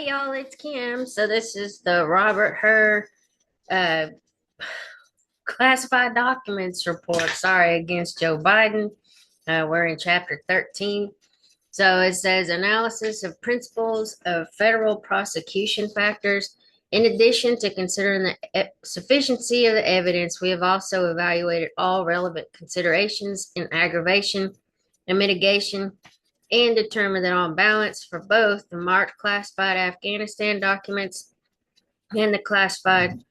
Hey y'all, it's Kim. So this is the Robert Hur uh, Classified Documents report. Sorry, against Joe Biden. We're in chapter 13. So it says analysis of principles of federal prosecution factors. In addition to considering the sufficiency of the evidence, we have also evaluated all relevant considerations in aggravation and mitigation and determined that on balance for both the marked classified Afghanistan documents and the classified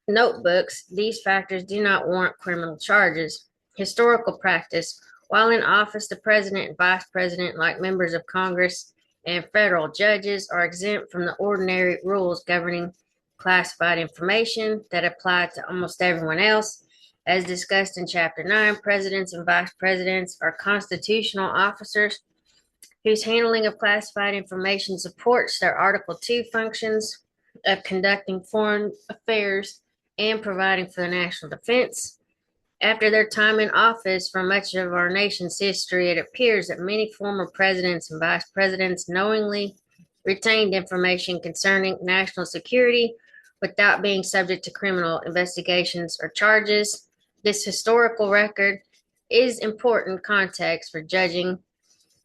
notebooks, these factors do not warrant criminal charges. Historical practice. While in office, the president and vice president, like members of Congress and federal judges, are exempt from the ordinary rules governing classified information that apply to almost everyone else. As discussed in Chapter 9, presidents and vice presidents are constitutional officers whose handling of classified information supports their Article 2 functions of conducting foreign affairs and providing for the national defense. After their time in office, for much of our nation's history, it appears that many former presidents and vice presidents knowingly retained information concerning national security without being subject to criminal investigations or charges. This historical record is important context for judging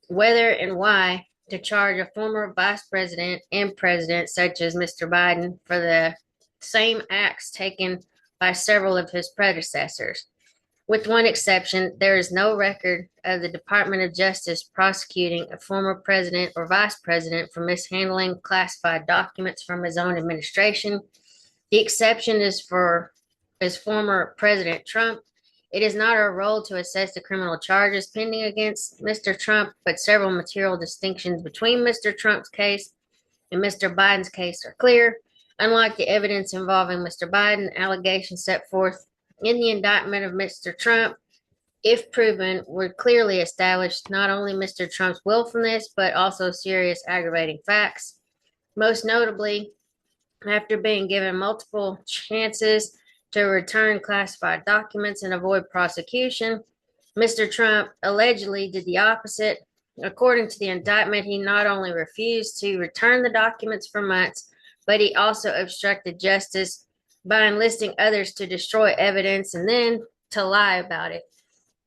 whether and why to charge a former vice president and president, such as Mr. Biden, for the same acts taken by several of his predecessors. With one exception, there is no record of the Department of Justice prosecuting a former president or vice president for mishandling classified documents from his own administration. The exception is for former President Trump. It is not our role to assess the criminal charges pending against Mr. Trump, but several material distinctions between Mr. Trump's case and Mr. Biden's case are clear. Unlike the evidence involving Mr. Biden, allegations set forth in the indictment of Mr. Trump, if proven, would clearly establish not only Mr. Trump's willfulness, but also serious aggravating facts. Most notably, after being given multiple chances to return classified documents and avoid prosecution, Mr. Trump allegedly did the opposite. According to the indictment, he not only refused to return the documents for months, but he also obstructed justice by enlisting others to destroy evidence and then to lie about it.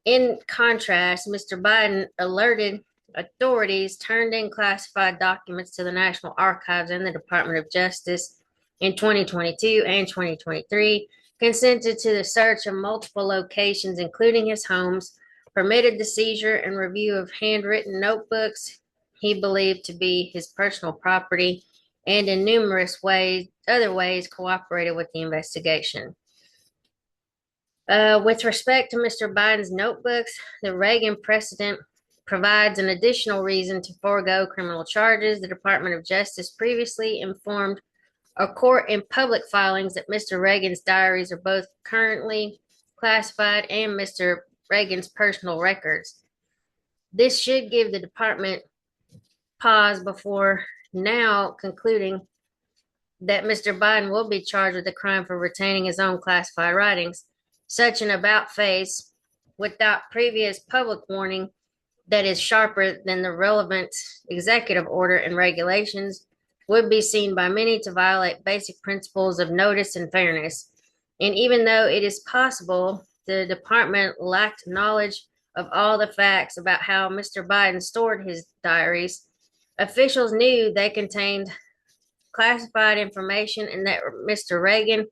In contrast, Mr. Biden alerted authorities, turned in classified documents to the National Archives and the Department of Justice in 2022 and 2023, consented to the search of multiple locations, including his homes, permitted the seizure and review of handwritten notebooks he believed to be his personal property, and in numerous other ways, cooperated with the investigation. With respect to Mr. Biden's notebooks, the Reagan precedent provides an additional reason to forego criminal charges. The Department of Justice previously informed a court in public filings that Mr. Reagan's diaries are both currently classified and Mr. Reagan's personal records. This should give the department pause before now concluding that Mr. Biden will be charged with a crime for retaining his own classified writings. Such an about face without previous public warning that is sharper than the relevant executive order and regulations would be seen by many to violate basic principles of notice and fairness. And even though it is possible the department lacked knowledge of all the facts about how Mr. Biden stored his diaries, officials knew they contained classified information and that Mr. Reagan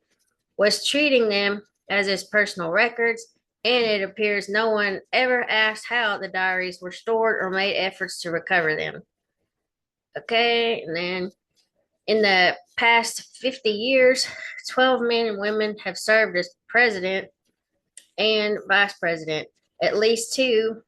was treating them as his personal records, and it appears no one ever asked how the diaries were stored or made efforts to recover them. Okay, and then in the past 50 years, 12 men and women have served as president and vice president. At least two,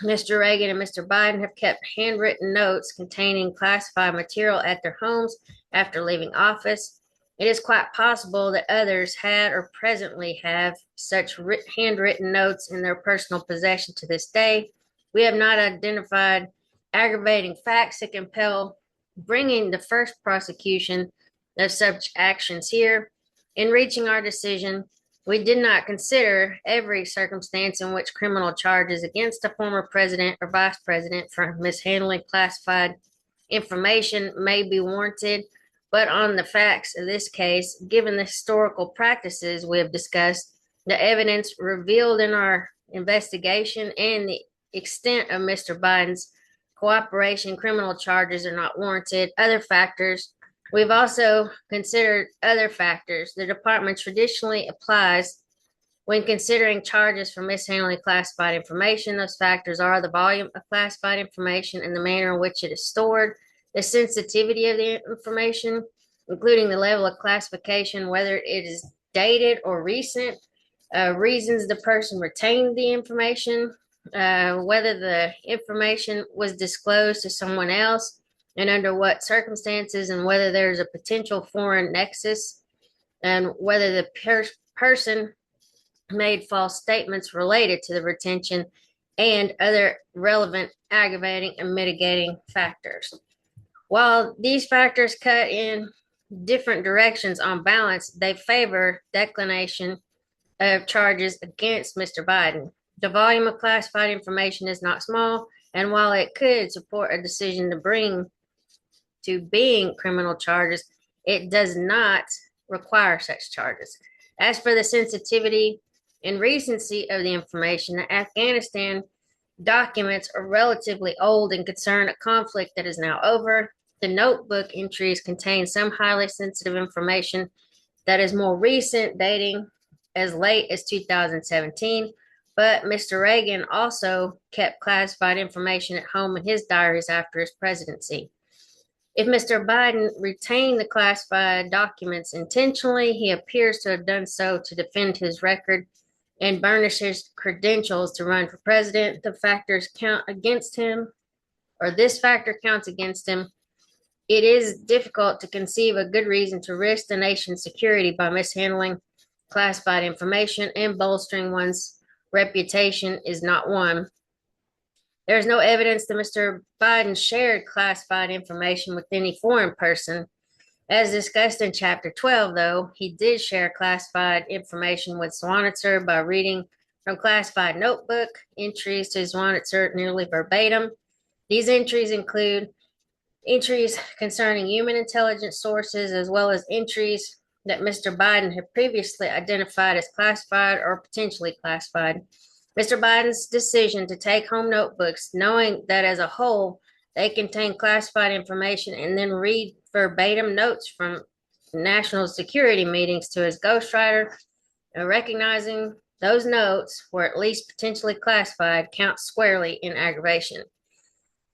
Mr. Reagan and Mr. Biden, have kept handwritten notes containing classified material at their homes after leaving office. It is quite possible that others had or presently have such handwritten notes in their personal possession to this day. We have not identified aggravating facts that compel bringing the first prosecution of such actions here. In reaching our decision, we did not consider every circumstance in which criminal charges against a former president or vice president for mishandling classified information may be warranted, but on the facts of this case, given the historical practices we have discussed, the evidence revealed in our investigation, and the extent of Mr. Biden's cooperation, criminal charges are not warranted. Other factors, we've also considered other factors the department traditionally applies when considering charges for mishandling classified information. Those factors are the volume of classified information and the manner in which it is stored, the sensitivity of the information, including the level of classification, whether it is dated or recent, reasons the person retained the information, whether the information was disclosed to someone else, and under what circumstances, and whether there's a potential foreign nexus, and whether the person made false statements related to the retention, and other relevant aggravating and mitigating factors. While these factors cut in different directions, on balance, they favor declination of charges against Mr. Biden. The volume of classified information is not small, and while it could support a decision to being criminal charges, it does not require such charges. As for the sensitivity and recency of the information, the Afghanistan documents are relatively old and concern a conflict that is now over. The notebook entries contain some highly sensitive information that is more recent, dating as late as 2017. But Mr. Reagan also kept classified information at home in his diaries after his presidency. If Mr. Biden retained the classified documents intentionally, he appears to have done so to defend his record and burnish his credentials to run for president. The factors count against him, or this factor counts against him. It is difficult to conceive a good reason to risk the nation's security by mishandling classified information, and bolstering one's reputation is not one. There is no evidence that Mr. Biden shared classified information with any foreign person. As discussed in Chapter 12, though, he did share classified information with Swannitzer by reading from classified notebook entries to Swannitzer nearly verbatim. These entries include entries concerning human intelligence sources, as well as entries that Mr. Biden had previously identified as classified or potentially classified. Mr. Biden's decision to take home notebooks, knowing that as a whole they contain classified information, and then read verbatim notes from national security meetings to his ghostwriter, and recognizing those notes were at least potentially classified, counts squarely in aggravation.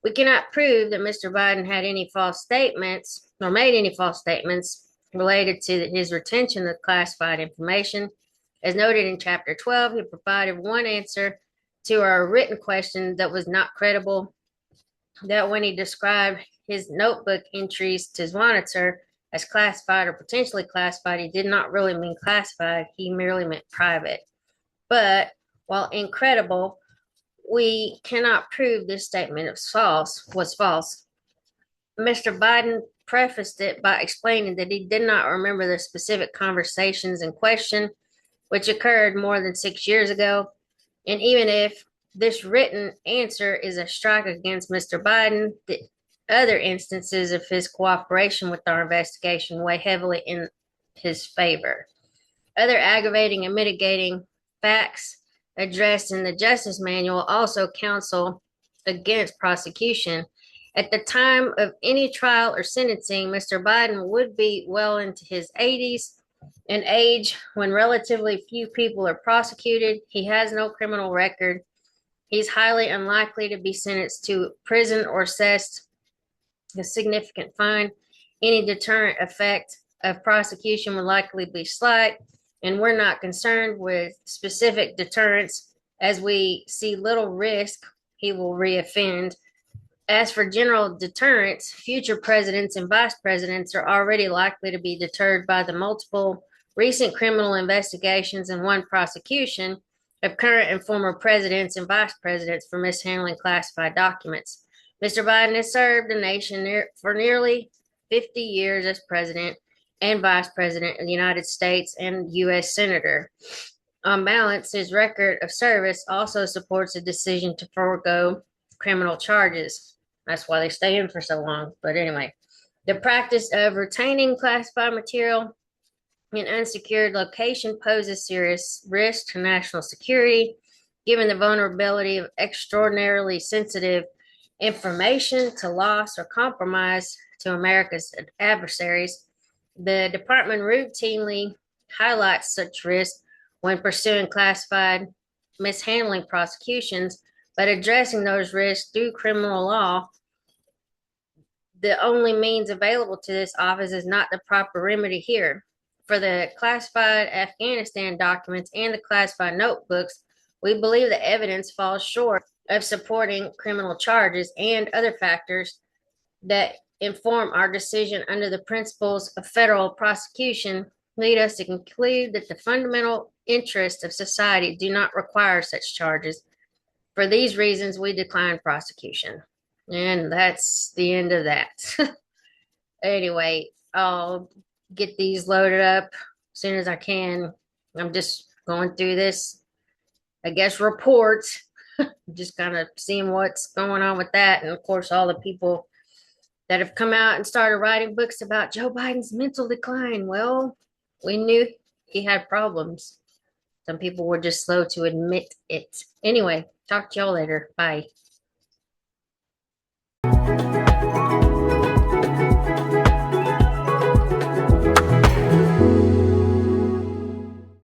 We cannot prove that Mr. Biden had any false statements or made any false statements related to his retention of classified information. As noted in Chapter 12, he provided one answer to our written question that was not credible, that when he described his notebook entries to Swannitzer as classified or potentially classified, he did not really mean classified, he merely meant private. But while incredible, we cannot prove this statement was false. Mr. Biden prefaced it by explaining that he did not remember the specific conversations in question, which occurred more than 6 years ago. And even if this written answer is a strike against Mr. Biden, the other instances of his cooperation with our investigation weigh heavily in his favor. Other aggravating and mitigating facts addressed in the Justice Manual also counsel against prosecution. At the time of any trial or sentencing, Mr. Biden would be well into his 80s, an age when relatively few people are prosecuted. He has no criminal record. He's highly unlikely to be sentenced to prison or assessed a significant fine. Any deterrent effect of prosecution would likely be slight, and we're not concerned with specific deterrence, as we see little risk he will reoffend. As for general deterrence, future presidents and vice presidents are already likely to be deterred by the multiple recent criminal investigations and one prosecution of current and former presidents and vice presidents for mishandling classified documents. Mr. Biden has served the nation for nearly 50 years as president and vice president of the United States and U.S. Senator. On balance, his record of service also supports a decision to forego criminal charges. That's why they stay in for so long. But anyway, the practice of retaining classified material in unsecured location poses serious risk to national security, given the vulnerability of extraordinarily sensitive information to loss or compromise to America's adversaries. The department routinely highlights such risks when pursuing classified mishandling prosecutions, but addressing those risks through criminal law, the only means available to this office, is not the proper remedy here. For the classified Afghanistan documents and the classified notebooks, we believe the evidence falls short of supporting criminal charges, and other factors that inform our decision under the principles of federal prosecution lead us to conclude that the fundamental interests of society do not require such charges. For these reasons, we decline prosecution. And that's the end of that. Anyway, I'll get these loaded up as soon as I can. I'm just going through this, I guess, report, just kind of seeing what's going on with that. And of course, all the people that have come out and started writing books about Joe Biden's mental decline. Well, we knew he had problems. Some people were just slow to admit it. Anyway, talk to y'all later. Bye.